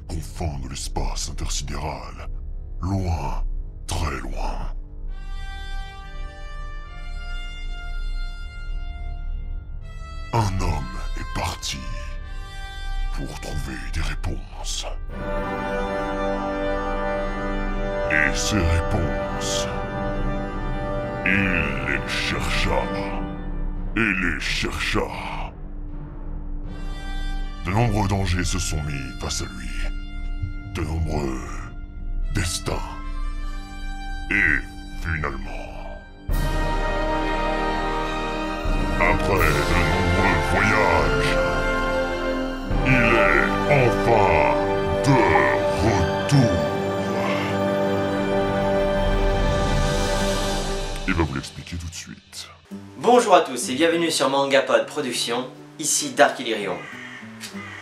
confins de l'espace intersidéral, loin, très loin. Un homme est parti pour trouver des réponses. Et ces réponses, il les chercha. Et les chercha. De nombreux dangers se sont mis face à lui. De nombreux destins. Et finalement, après de nombreux voyages, il est enfin de retour. Il va vous l'expliquer tout de suite. Bonjour à tous et bienvenue sur Mangapod Productions, ici Dark Illyrion.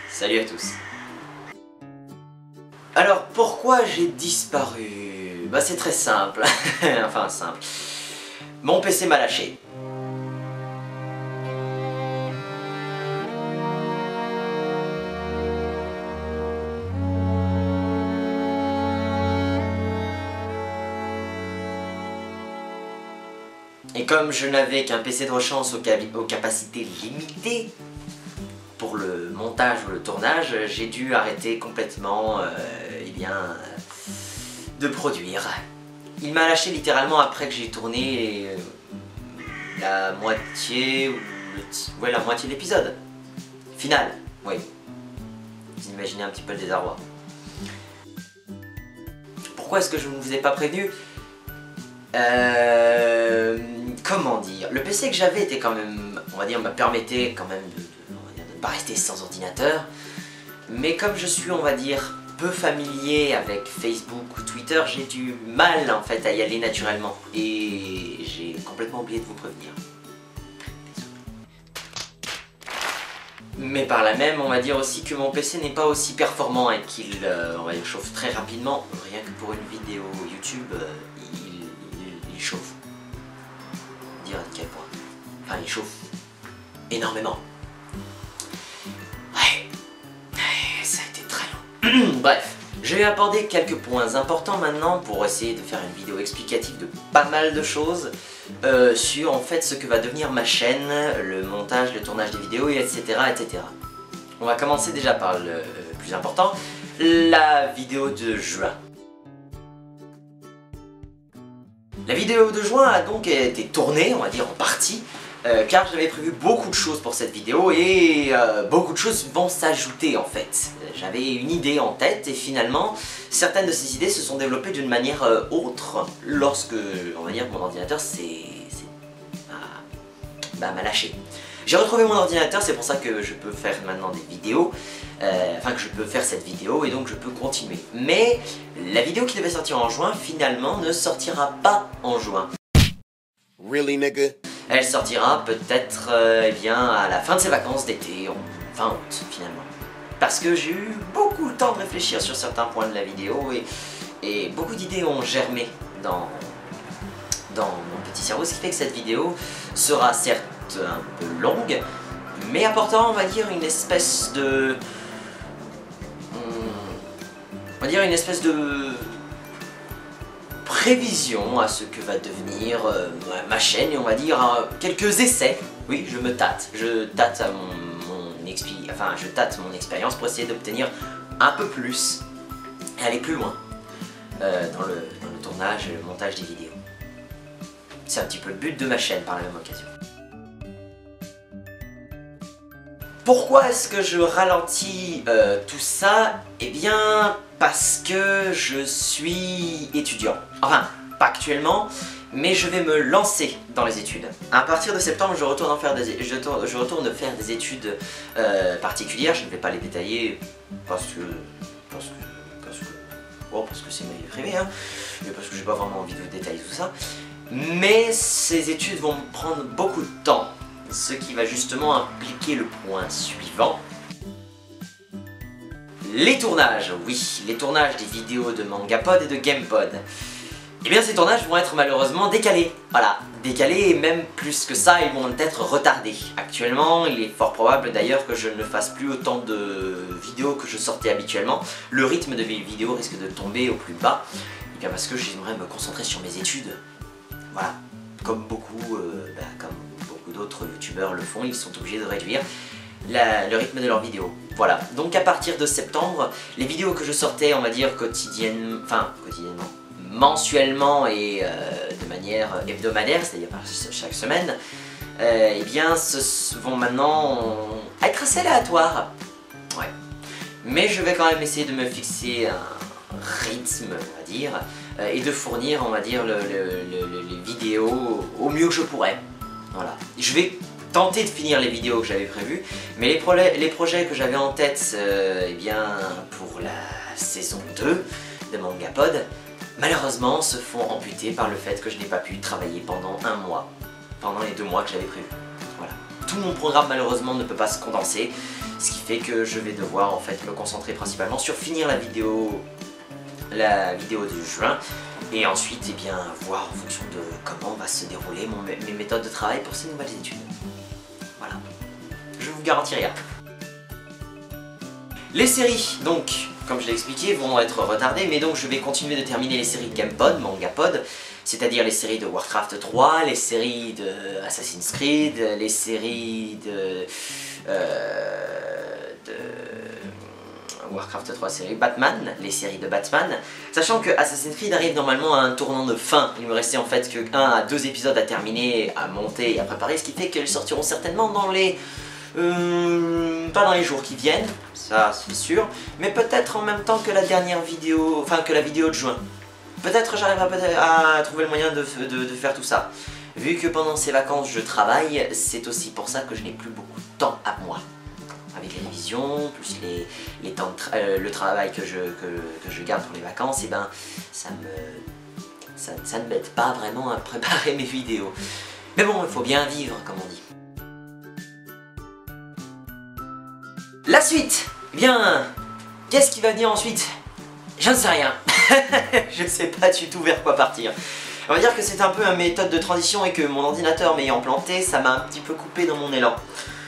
Salut à tous. Alors pourquoi j'ai disparu? Bah c'est très simple, enfin simple. Mon PC m'a lâché. Et comme je n'avais qu'un PC de rechange aux capacités limitées pour le montage ou le tournage, j'ai dû arrêter complètement de produire. Il m'a lâché littéralement après que j'ai tourné la moitié ou la moitié de l'épisode final. Oui. Vous imaginez un petit peu le désarroi. Pourquoi est-ce que je ne vous ai pas prévenu? Comment dire, le PC que j'avais était quand même, on va dire, me permettait quand même de ne pas rester sans ordinateur. Mais comme je suis, on va dire, peu familier avec Facebook ou Twitter, j'ai du mal en fait à y aller naturellement. Et j'ai complètement oublié de vous prévenir. Mais par là même, on va dire aussi que mon PC n'est pas aussi performant et qu'il on va dire, chauffe très rapidement. Rien que pour une vidéo YouTube, il chauffe. Dire à quel point. Enfin, il chauffe énormément. Ouais, ça a été très long. Bref, je vais aborder quelques points importants maintenant pour essayer de faire une vidéo explicative de pas mal de choses sur en fait ce que va devenir ma chaîne, le montage, le tournage des vidéos, etc. etc. On va commencer déjà par le plus important, la vidéo de juin. La vidéo de juin a donc été tournée, on va dire en partie, car j'avais prévu beaucoup de choses pour cette vidéo et beaucoup de choses vont s'ajouter en fait. J'avais une idée en tête et finalement, certaines de ces idées se sont développées d'une manière autre lorsque, on va dire, mon ordinateur m'a lâché. J'ai retrouvé mon ordinateur, c'est pour ça que je peux faire maintenant des vidéos, enfin que je peux faire cette vidéo et donc je peux continuer. Mais la vidéo qui devait sortir en juin, finalement, ne sortira pas en juin. Really, nigga? Elle sortira peut-être eh bien, à la fin de ses vacances d'été, en fin août finalement. Parce que j'ai eu beaucoup le temps de réfléchir sur certains points de la vidéo et beaucoup d'idées ont germé dans mon petit cerveau, ce qui fait que cette vidéo sera certes un peu longue, mais apportant, on va dire, une espèce de... prévision à ce que va devenir ma chaîne, et on va dire quelques essais. Oui, je me tâte. Je tâte mon expérience pour essayer d'obtenir un peu plus et aller plus loin dans le tournage et le montage des vidéos. C'est un petit peu le but de ma chaîne par la même occasion. Pourquoi est-ce que je ralentis tout ça? Eh bien, parce que je suis étudiant. Enfin, pas actuellement, mais je vais me lancer dans les études. À partir de septembre, je retourne faire des études particulières. Je ne vais pas les détailler parce que c'est ma vie privée, hein, et parce que j'ai pas vraiment envie de vous détailler tout ça. Mais ces études vont me prendre beaucoup de temps. Ce qui va justement impliquer le point suivant. Les tournages, oui, les tournages des vidéos de Mangapod et de Gamepod. Eh bien ces tournages vont être malheureusement décalés, voilà, décalés et même plus que ça, ils vont être retardés. Actuellement, il est fort probable d'ailleurs que je ne fasse plus autant de vidéos que je sortais habituellement. Le rythme de mes vidéos risque de tomber au plus bas, et bien parce que j'aimerais me concentrer sur mes études. Voilà, comme beaucoup d'autres youtubeurs le font, ils sont obligés de réduire le rythme de leurs vidéos. Voilà, donc à partir de septembre, les vidéos que je sortais, on va dire quotidiennement, mensuellement et de manière hebdomadaire, c'est-à-dire chaque semaine, eh bien vont maintenant être assez aléatoires. Ouais. Mais je vais quand même essayer de me fixer un rythme, on va dire, et de fournir, on va dire, les vidéos au mieux que je pourrais. Voilà. Je vais tenter de finir les vidéos que j'avais prévues, mais les projets que j'avais en tête, eh bien, pour la saison 2 de Mangapod, malheureusement se font amputer par le fait que je n'ai pas pu travailler pendant un mois, pendant les 2 mois que j'avais prévu. Voilà. Tout mon programme malheureusement ne peut pas se condenser, ce qui fait que je vais devoir en fait me concentrer principalement sur finir la vidéo de juin, et ensuite eh bien, voir en fonction de comment va se dérouler mes méthodes de travail pour ces nouvelles études. Voilà. Je vous garantis rien. Les séries, donc, comme je l'ai expliqué, vont être retardées, mais donc je vais continuer de terminer les séries Gamepod, Mangapod, c'est-à-dire les séries de Warcraft 3, les séries de Assassin's Creed, les séries de Warcraft 3, série Batman, les séries de Batman, sachant que Assassin's Creed arrive normalement à un tournant de fin. Il me restait en fait que 1 à 2 épisodes à terminer, à monter et à préparer, ce qui fait qu'ils sortiront certainement dans les... pas dans les jours qui viennent, ça c'est sûr, mais peut-être en même temps que la dernière vidéo, enfin que la vidéo de juin. Peut-être j'arriverai à trouver le moyen de faire tout ça. Vu que pendant ces vacances je travaille, c'est aussi pour ça que je n'ai plus beaucoup de temps à moi. Avec les révisions, plus les temps le travail que je garde pour les vacances, et ben ça ne m'aide pas vraiment à préparer mes vidéos. Mais bon, il faut bien vivre, comme on dit. La suite, eh bien, qu'est-ce qui va venir ensuite? Je ne sais rien. Je ne sais pas du tout vers quoi partir. On va dire que c'est un peu une méthode de transition et que mon ordinateur m'ayant planté, ça m'a un petit peu coupé dans mon élan.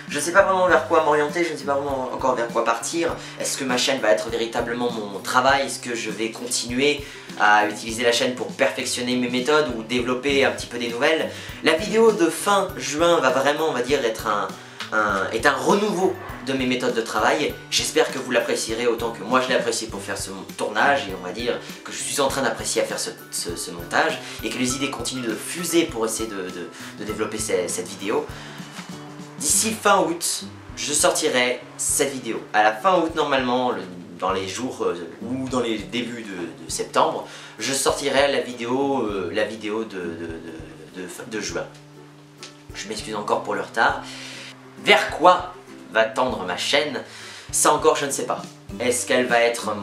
Je ne sais pas vraiment vers quoi m'orienter, je ne sais pas vraiment encore vers quoi partir. Est-ce que ma chaîne va être véritablement mon travail? Est-ce que je vais continuer à utiliser la chaîne pour perfectionner mes méthodes ou développer un petit peu des nouvelles? La vidéo de fin juin va vraiment, on va dire, être un renouveau de mes méthodes de travail. J'espère que vous l'apprécierez autant que moi je l'ai apprécié pour faire ce tournage, et on va dire que je suis en train d'apprécier à faire ce montage, et que les idées continuent de fuser pour essayer de développer cette vidéo. D'ici fin août, je sortirai cette vidéo. À la fin août, normalement, dans les jours ou dans les débuts de septembre, je sortirai la vidéo de juin. Je m'excuse encore pour le retard. Vers quoi va tendre ma chaîne? Ça encore, je ne sais pas. Est-ce qu'elle va être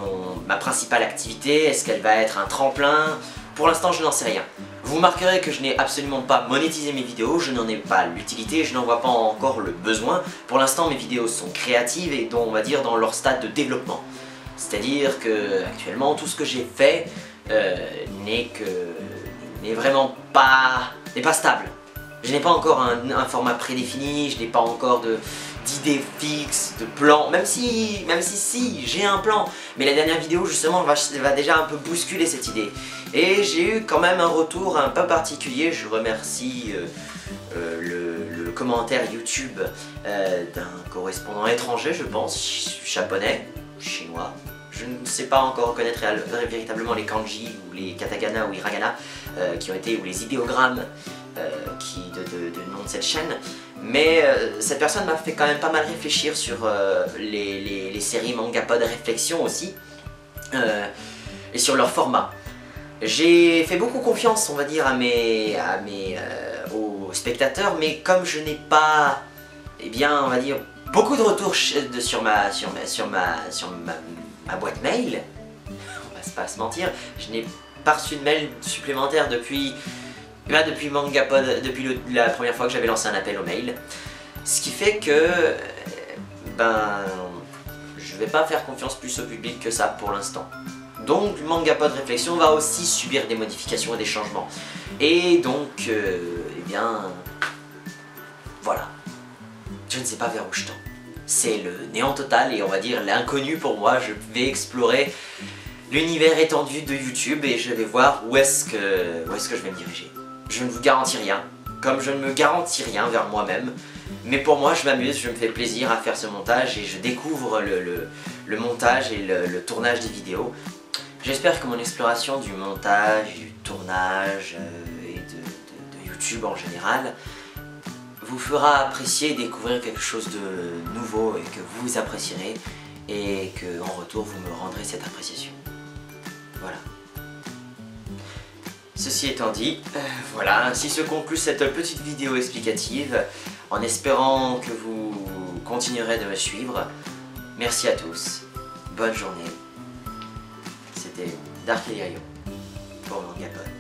ma principale activité? Est-ce qu'elle va être un tremplin? Pour l'instant, je n'en sais rien. Vous remarquerez que je n'ai absolument pas monétisé mes vidéos, je n'en ai pas l'utilité, je n'en vois pas encore le besoin. Pour l'instant, mes vidéos sont créatives et on va dire dans leur stade de développement. C'est-à-dire que actuellement, tout ce que j'ai fait n'est vraiment pas stable. Je n'ai pas encore un format prédéfini, je n'ai pas encore d'idées fixes, de plans, même si j'ai un plan. Mais la dernière vidéo justement va déjà un peu bousculer cette idée. Et j'ai eu quand même un retour un peu particulier. Je remercie le commentaire YouTube d'un correspondant étranger, je pense, japonais, chinois. Je ne sais pas encore reconnaître véritablement les kanji ou les katakana ou hiragana qui ont été, ou les idéogrammes de nom de cette chaîne, mais cette personne m'a fait quand même pas mal réfléchir sur les séries Mangapod Réflexion aussi, et sur leur format. J'ai fait beaucoup confiance, on va dire, aux spectateurs, mais comme je n'ai pas, eh bien, on va dire, beaucoup de retours sur ma boîte mail, on va pas se mentir, je n'ai pas reçu de mail supplémentaire depuis Mangapod, depuis la première fois que j'avais lancé un appel au mail. Ce qui fait que, je vais pas faire confiance plus au public que ça pour l'instant. Donc Mangapod Réflexion va aussi subir des modifications et des changements. Et donc, eh bien... voilà. Je ne sais pas vers où je tends. C'est le néant total et on va dire l'inconnu pour moi. Je vais explorer l'univers étendu de YouTube et je vais voir où est-ce que je vais me diriger. Je ne vous garantis rien, comme je ne me garantis rien vers moi-même. Mais pour moi, je m'amuse, je me fais plaisir à faire ce montage et je découvre le montage et le tournage des vidéos. J'espère que mon exploration du montage, du tournage et de YouTube en général vous fera apprécier et découvrir quelque chose de nouveau et que vous apprécierez et que en retour vous me rendrez cette appréciation. Voilà. Ceci étant dit, voilà, ainsi se conclut cette petite vidéo explicative en espérant que vous continuerez de me suivre. Merci à tous, bonne journée. C'était Dark Elirion pour Mangapod.